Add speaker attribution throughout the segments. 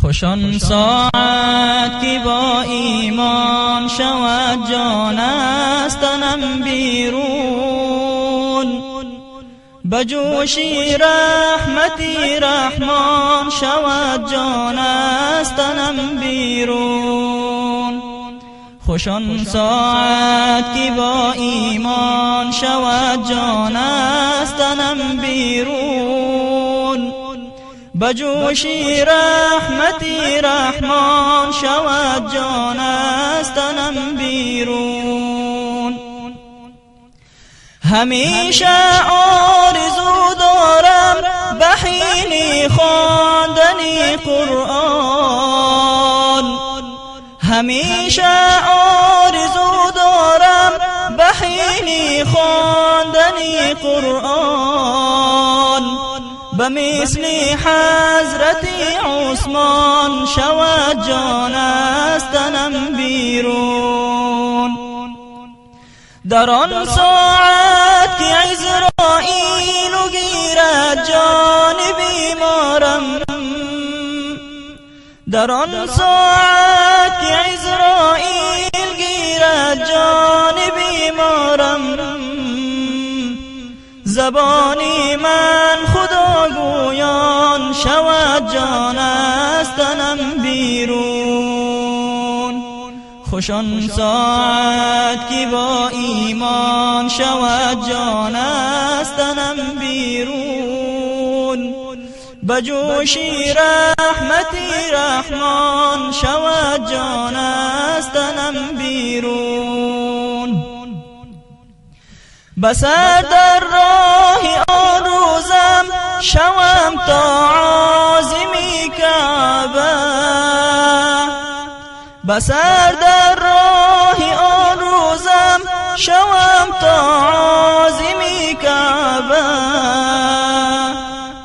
Speaker 1: خوش آن ساعت که با ایمان شود جان از تنم بیرون، بجوشی رحمتی رحمان شود جان از تنم بیرون. خوش آن ساعت که با ایمان شود جان از تنم بیرون، بجوشی رحمتی رحمان شود جان از تنم بیرون. همیشه آرزو دارم به حین خواندن قرآن، همیشه آرزو دارم به حین خواندن قرآن، به مثل حضرت عثمان شود جان از تنم بیرون. در آن ساعت که عزرائیل گیرد جان بیمارم، در آن ساعت که عزرائیل گیرد جان بیمارم، زبانی من خدا گویان شود جان از تنم بیرون. خوش آن ساعت که با ایمان شود جان از تنم بیرون، بجوشی رحمتی رحمان شود جان از تنم بیرون. بسر در راه آن روزم شوم تا عازمی کعبه، بسر در راه آن روزم شوم تا عازمی کعبه،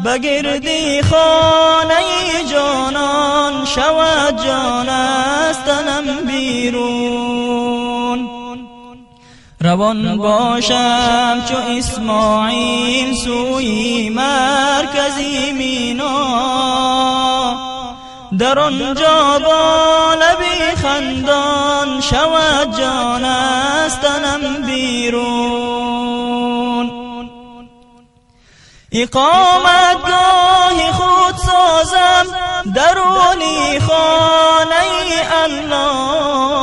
Speaker 1: بگردی خانه جانان شود جان از تنم بیرون. روان باشم چو اسماعیل سوی مرکزی مینا، در آنجا با لبی خندان شود جان از تنم بیرون. اقامتگاه خود سازم درونی خانه الله،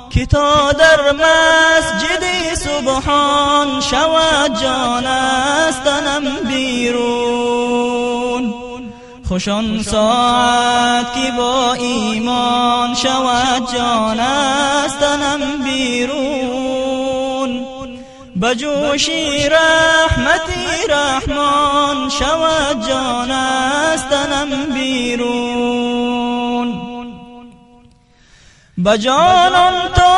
Speaker 1: که تا در مسجد سبحان شود جان از تنم بیرون. خوش آن ساعت که با ایمان شود جان از تنم بیرون، بجوشی رحمتی رحمان شود جان از تنم بیرون. بجانان تا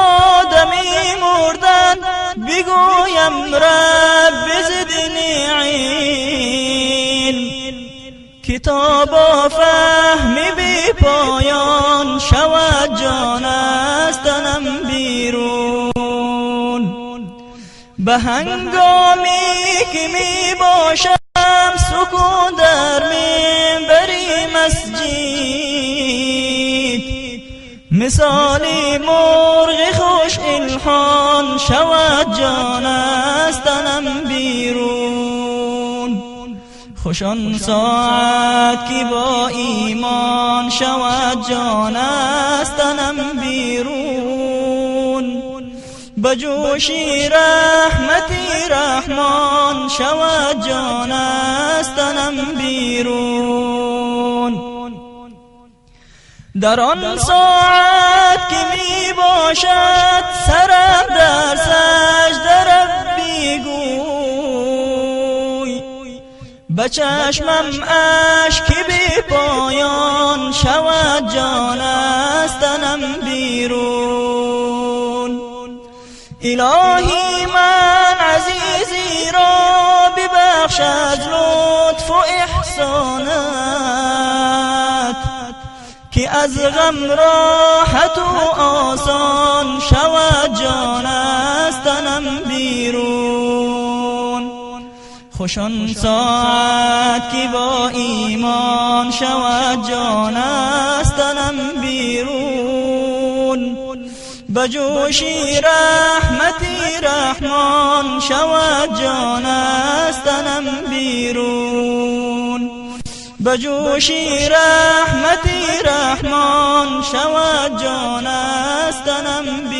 Speaker 1: دمی مردن بگویم رب زدنی علم، کتاب و فهم بی پایان شود جان از تنم بیرون. به هنگامی که می باشم سکون در منبری مسجد، مثالی مرغ خوش الحان شود جان از تنم بیرون. خوش آن ساعت که با ایمان شود جان از تنم بیرون، بجوشی رحمتی رحمان شود جان از تنم بیرون. در آن ساعت که می باشد سرم در سجده ربی گوی، به چشمم اشک بی پایان شود جان از تنم بیرون. الهی من عزیزی را ببخش از لطف و احسانت، که از غم راحت و آسان شود جان از تنم بیرون. خوش آن ساعت که با ایمان شود جان از تنم بیرون، بجوشی رحمتی رحمان شود جان از تنم بیرون، بجوشی رحمتی رحمان شود جان از تنم بیرون.